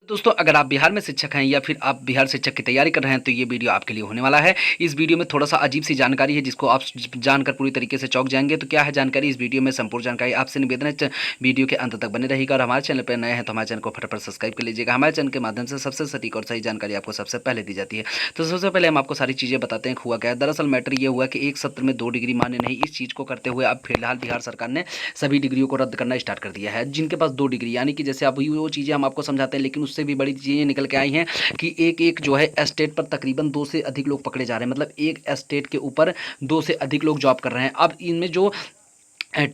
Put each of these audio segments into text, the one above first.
दोस्तों, अगर आप बिहार में शिक्षक हैं या फिर आप बिहार शिक्षक की तैयारी कर रहे हैं तो ये वीडियो आपके लिए होने वाला है। इस वीडियो में थोड़ा सा अजीब सी जानकारी है जिसको आप जानकर पूरी तरीके से चौंक जाएंगे। तो क्या है जानकारी, इस वीडियो में संपूर्ण जानकारी आपसे निवेदन है वीडियो के अंत तक बने रहेगा। और हमारे चैनल पर नए हैं तो हमारे चैनल को फटाफट सब्सक्राइब कर लीजिएगा। हमारे चैनल के माध्यम से सबसे सटीक और सही जानकारी आपको सबसे पहले दी जाती है। तो सबसे पहले हम आपको सारी चीज़ें बताते हैं हुआ क्या है। दरअसल मैटर ये हुआ कि एक सत्र में 2 डिग्री मान्य नहीं, इस चीज़ को करते हुए अब फिलहाल बिहार सरकार ने सभी डिग्रियों को रद्द करना स्टार्ट कर दिया है। जिनके पास 2 डिग्री, यानी कि जैसे अभी वो चीज़ें हम आपको समझाते हैं, लेकिन उससे भी बड़ी चीज़ें निकल के आई हैं कि एक जो है स्टेट पर तकरीबन 2 से अधिक लोग पकड़े जा रहे हैं। मतलब एक स्टेट के ऊपर 2 से अधिक लोग जॉब कर रहे हैं। अब इनमें जो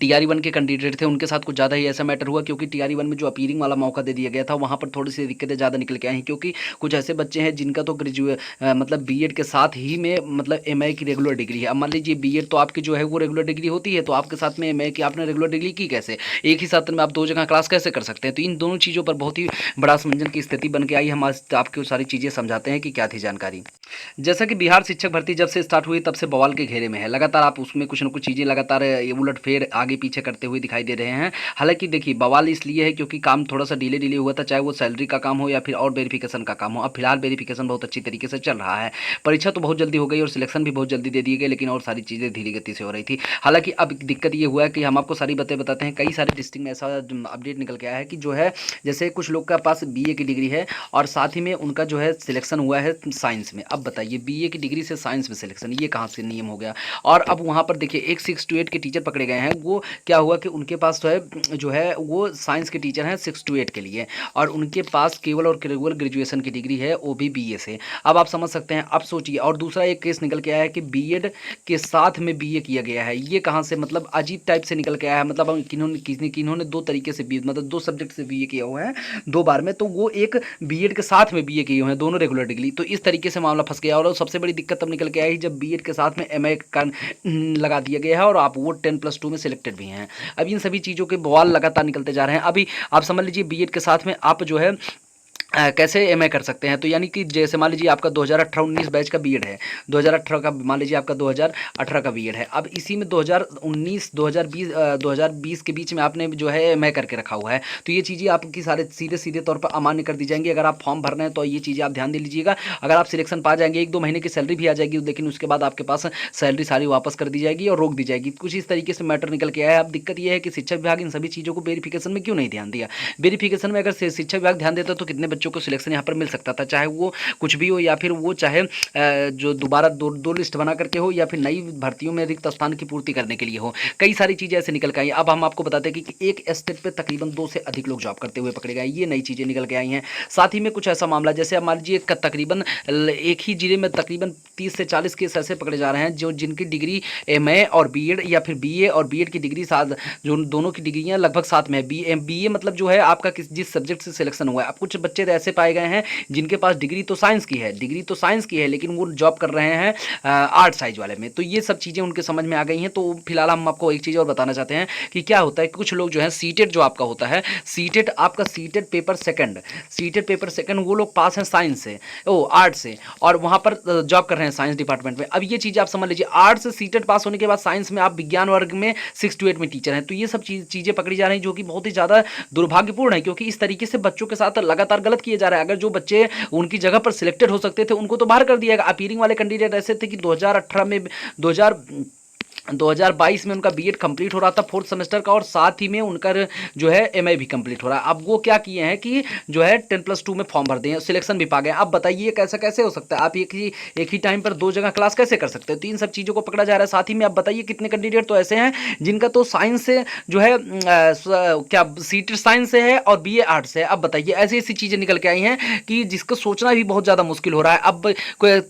TRE 1 के कैंडिडेट थे उनके साथ कुछ ज़्यादा ही ऐसा मैटर हुआ, क्योंकि TRE 1 में जो अपीयरिंग वाला मौका दे दिया गया था वहाँ पर थोड़ी सी दिक्कतें ज़्यादा निकल के आई हैं। क्योंकि कुछ ऐसे बच्चे हैं जिनका तो मतलब BEd के साथ ही में मतलब MA की रेगुलर डिग्री है। अब मान लीजिए BEd तो आपकी जो है वो रेगुलर डिग्री होती है, तो आपके साथ में MA की आपने रेगुलर डिग्री की कैसे, एक ही सत्र में आप 2 जगह क्लास कैसे कर सकते हैं। तो इन दोनों चीज़ों पर बहुत ही बड़ा असमंजन की स्थिति बन के आई। हम आज आपको सारी चीज़ें समझाते हैं कि क्या थी जानकारी। जैसा कि बिहार शिक्षक भर्ती जब से स्टार्ट हुई तब से बवाल के घेरे में है। लगातार आप उसमें कुछ न कुछ चीज़ें लगातार ये उलट फेर आगे पीछे करते हुए दिखाई दे रहे हैं। हालांकि देखिए, बवाल इसलिए है क्योंकि काम थोड़ा सा डिले हुआ था, चाहे वो सैलरी का काम हो या फिर और वेरिफिकेशन का काम हो। अब फिलहाल वेरिफिकेशन बहुत अच्छी तरीके से चल रहा है। परीक्षा तो बहुत जल्दी हो गई और सिलेक्शन भी बहुत जल्दी दे दिए गए, लेकिन और सारी चीज़ें धीरे गति से हो रही थी। हालांकि अब दिक्कत ये हुआ है कि हम आपको सारी बातें बताते हैं। कई सारे डिस्ट्रिक्ट में ऐसा अपडेट निकल के आया है कि जो है जैसे कुछ लोग के पास BA की डिग्री है और साथ ही में उनका जो है सिलेक्शन हुआ है साइंस में। अब बताइए, BA की डिग्री से साइंस में सिलेक्शन, ये कहाँ से नियम हो गया। और अब वहाँ पर देखिए एक 6 to 8 के टीचर पकड़े गए हैं। वो क्या हुआ कि उनके पास जो है वो साइंस के टीचर हैं 6 to 8 के लिए, और उनके पास केवल और केवल ग्रेजुएशन की डिग्री है, वो भी BA से। अब आप समझ सकते हैं। अब सोचिए, और दूसरा एक केस निकल के आया है कि BEd के साथ में BA किया गया है। ये कहाँ से, मतलब अजीब टाइप से निकल के आया है। मतलब किन्होंने 2 तरीके से मतलब 2 सब्जेक्ट से BA किया हुआ है 2 बार में, तो वो एक BEd के साथ में BA किए हुए हैं, दोनों रेगुलर डिग्री। तो इस तरीके से मामला फंस गया। और सबसे बड़ी दिक्कत तब निकल के आई जब BEd के साथ में MA का लगा दिया गया है और आप वो 10+2 में सिलेक्टेड भी हैं। अब इन सभी चीज़ों के बवाल लगातार निकलते जा रहे हैं। अभी आप समझ लीजिए BEd के साथ में आप जो है कैसे MA कर सकते हैं। तो यानी कि जैसे मान लीजिए आपका 2018-19 बैच का BEd है, 2018 का मान लीजिए आपका 2018 का BEd है। अब इसी में 2019-2020 के बीच में आपने जो है MA करके रखा हुआ है। तो ये चीज़ें आपकी सारे सीधे तौर पर अमान्य कर दी जाएंगी। अगर आप फॉर्म भर रहे हैं तो ये चीज़ें आप ध्यान दे लीजिएगा। अगर आप सिलेक्शन पा जाएंगे, 1-2 महीने की सैलरी भी आ जाएगी, लेकिन उसके बाद आपके पास सैलरी सारी वापस कर दी जाएगी और रोक दी जाएगी। कुछ इस तरीके से मैटर निकल के आया है। अब दिक्कत यह है कि शिक्षा विभाग इन सभी चीज़ों को वेरिफिकेशन में क्यों नहीं ध्यान दिया। वेरिफिकेशन में अगर शिक्षा विभाग ध्यान देता तो कितने बच्चों को सिलेक्शन यहाँ पर मिल सकता था, चाहे वो कुछ भी हो या फिर वो चाहे जो दोबारा दो लिस्ट बना करके हो या फिर नई भर्तियों में रिक्त स्थान की पूर्ति करने के लिए हो। कई सारी चीज़ें ऐसे निकल के आई। अब हम आपको बताते हैं कि एक स्टेट पे तकरीबन 2 से अधिक लोग जॉब करते हुए पकड़े गए। ये नई चीज़ें निकल के आई हैं। साथ ही में कुछ ऐसा मामला, जैसे अब मान लीजिए तकरीबन एक ही जिले में तकरीबन 30 से 40 केस ऐसे पकड़े जा रहे हैं जो जिनकी डिग्री MA और BEd या फिर BA और BEd की डिग्री साथ, जो दोनों की डिग्रियाँ लगभग साथ में है। BA मतलब जो है आपका जिस सब्जेक्ट से सिलेक्शन हुआ है। अब कुछ बच्चे ऐसे पाए गए हैं जिनके पास डिग्री तो साइंस की है, लेकिन वो जॉब कर रहे हैं आर्ट साइज वाले में। तो ये सब चीज़ें उनके समझ में आ गई हैं। तो फिलहाल हम आपको एक चीज़ और बताना चाहते हैं कि क्या होता है कि कुछ लोग जो है सीटेट जो आपका होता है, सीटेट पेपर सेकंड वो लोग पास हैं साइंस से, आर्ट से, और वहाँ पर जॉब कर रहे हैं साइंस डिपार्टमेंट में। अब ये चीज़ आप समझ लीजिए, आर्ट से सीटेट पास होने के बाद साइंस में आप विज्ञान वर्ग में 6 to 8 में टीचर हैं। तो ये सब चीज़ें पकड़ी जा रही हैं, जो कि बहुत ही ज़्यादा दुर्भाग्यपूर्ण है, क्योंकि इस तरीके से बच्चों के साथ लगातार गलत किया जा रहा है। अगर जो बच्चे उनकी जगह पर सिलेक्टेड हो सकते थे उनको तो बाहर कर दिया गया। अपीयरिंग वाले कैंडिडेट ऐसे थे कि 2022 में उनका BEd कंप्लीट हो रहा था 4th सेमेस्टर का, और साथ ही में उनका जो है MA भी कंप्लीट हो रहा है। अब वो क्या किए हैं कि जो है 10+2 में फॉर्म भर दिए, सिलेक्शन भी पा गए। अब बताइए कैसे हो सकता है। आप एक ही टाइम पर 2 जगह क्लास कैसे कर सकते हो। तो इन सब चीज़ों को पकड़ा जा रहा है। साथ ही में आप बताइए कितने कैंडिडेट तो ऐसे हैं जिनका तो साइंस से जो है क्या सीटेट साइंस से है और BA आर्ट से है। अब बताइए ऐसी चीज़ें निकल के आई हैं कि जिसको सोचना भी बहुत ज़्यादा मुश्किल हो रहा है। अब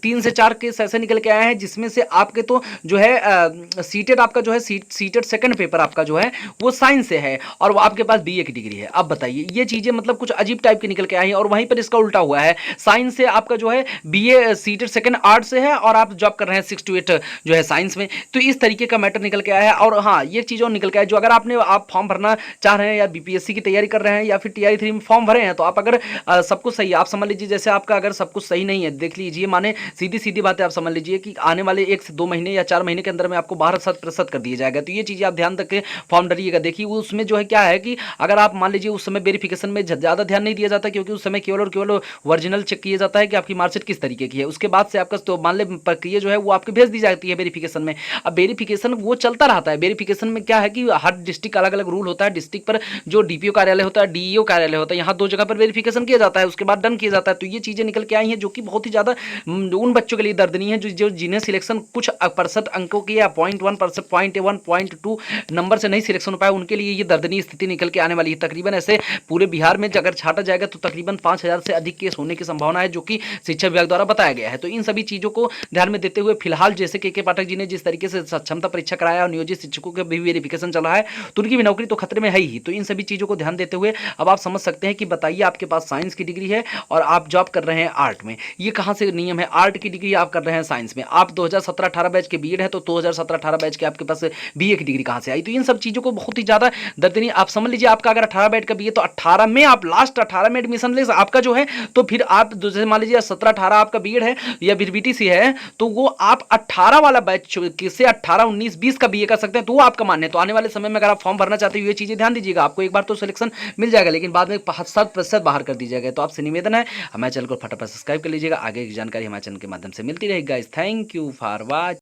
3 से 4 केस ऐसे निकल के आए हैं जिसमें से आपके तो जो है सीटेट आपका जो है सीटेट सेकंड पेपर आपका जो है वो साइंस से है और वो आपके पास BA की डिग्री है। अब बताइए ये चीज़ें मतलब कुछ अजीब टाइप की निकल के आई हैं। और वहीं पर इसका उल्टा हुआ है, साइंस से आपका जो है BA सीटेट सेकंड आर्ट से है और आप जॉब कर रहे हैं 6 to 8 जो है साइंस में। तो इस तरीके का मैटर निकल के आया है। और हाँ, ये चीज़ों निकल के आया जो अगर आप फॉर्म भरना चाह रहे हैं या BPSC की तैयारी कर रहे हैं या फिर TRE 3 में फॉर्म भरे हैं, तो आप अगर सब कुछ सही, आप समझ लीजिए जैसे आपका अगर सब कुछ सही नहीं है, देख लीजिए, माने सीधी बात है, आप समझ लीजिए कि आने वाले 1 से 2 महीने या 4 महीने के अंदर में आपको बाहर बाहर 100% कर दिया जाएगा। तो ये चीज़ें आप ध्यान रखें, फॉर्म डलिएगा। देखिए उसमें जो है क्या है कि अगर आप मान लीजिए उस समय वेरिफिकेशन में ज़्यादा ध्यान नहीं दिया जाता, क्योंकि उस समय केवल और केवल ओरिजिनल चेक किया जाता है कि आपकी मार्कशीट किस तरीके की है। उसके बाद से आपका तो मान ले प्रक्रिया जो है वो आपकी भेज दी जाती है वेरिफिकेशन में। अब वेरिफिकेशन वो चलता रहता है। वेरिफिकेशन में क्या है कि हर डिस्ट्रिक्ट अलग अलग रूल होता है। डिस्ट्रिक्ट पर जो डीपीओ कार्यालय होता है, डीईओ कार्यालय होता है, यहाँ 2 जगह पर वेरिफिकेशन किया जाता है, उसके बाद डन किया जाता है। तो ये चीज़ें निकल के आई हैं जो कि बहुत ही ज़्यादा उन बच्चों के लिए दर्दनीय है जो जिन्हें सिलेक्शन कुछ प्रतिशत अंकों की या 0.1%, 0.1, 0.2 नंबर से नहीं सिलेक्शन हो पाया, उनके लिए ये दर्दनीय स्थिति निकल के आने वाली है। तकरीबन ऐसे पूरे बिहार में अगर छाटा जाएगा तो तकरीबन 5,000 से अधिक केस होने की संभावना है, जो कि शिक्षा विभाग द्वारा बताया गया है। तो इन सभी चीज़ों को ध्यान में देते हुए फिलहाल जैसे के पाठक जी ने जिस तरीके से सक्षमता परीक्षा कराया और नियोजित शिक्षकों का भी वेरिफिकेशन चल रहा है, तो उनकी भी नौकरी तो खतरे में है ही। तो इन सभी चीज़ों को ध्यान देते हुए अब आप समझ सकते हैं कि बताइए, आपके पास साइंस की डिग्री है और आप जॉब कर रहे हैं आर्ट में, ये कहाँ से नियम है? आर्ट की डिग्री आप कर रहे हैं साइंस में, आप 2017-18 बैच के बीएड है, तो 2017-18 बैच के आपके पास बीए की डिग्री कहाँ से आई? तो इन सब चीज़ों को बहुत ही ज़्यादा दर्दनीय आप समझ लीजिए। आपका अगर 18 बैच का बीए, तो 18 में आप लास्ट 18 में एडमिशन ले आपका जो है, तो फिर आप जैसे मान लीजिए 17-18 आपका बीएड है या फिर बीटीसी है, तो वो आप 18 वाला बैच से 18, 19, 20 का बीए कर सकते हैं। तो वो आपका मान्य है। तो आने वाले समय में अगर आप फॉर्म भरना चाहते हो, ये चीज़ें ध्यान दीजिएगा। आपको एक बार तो सिलेक्शन मिल जाएगा, लेकिन बाद में 7% बाहर कर दी जाएगा। तो आपसे निवेदन है, हमारे चैनल को फटाफट सब्सक्राइब कर लीजिएगा। आगे की जानकारी हमारे चैनल के माध्यम से मिलती रहेगी guys. Thank you for watching.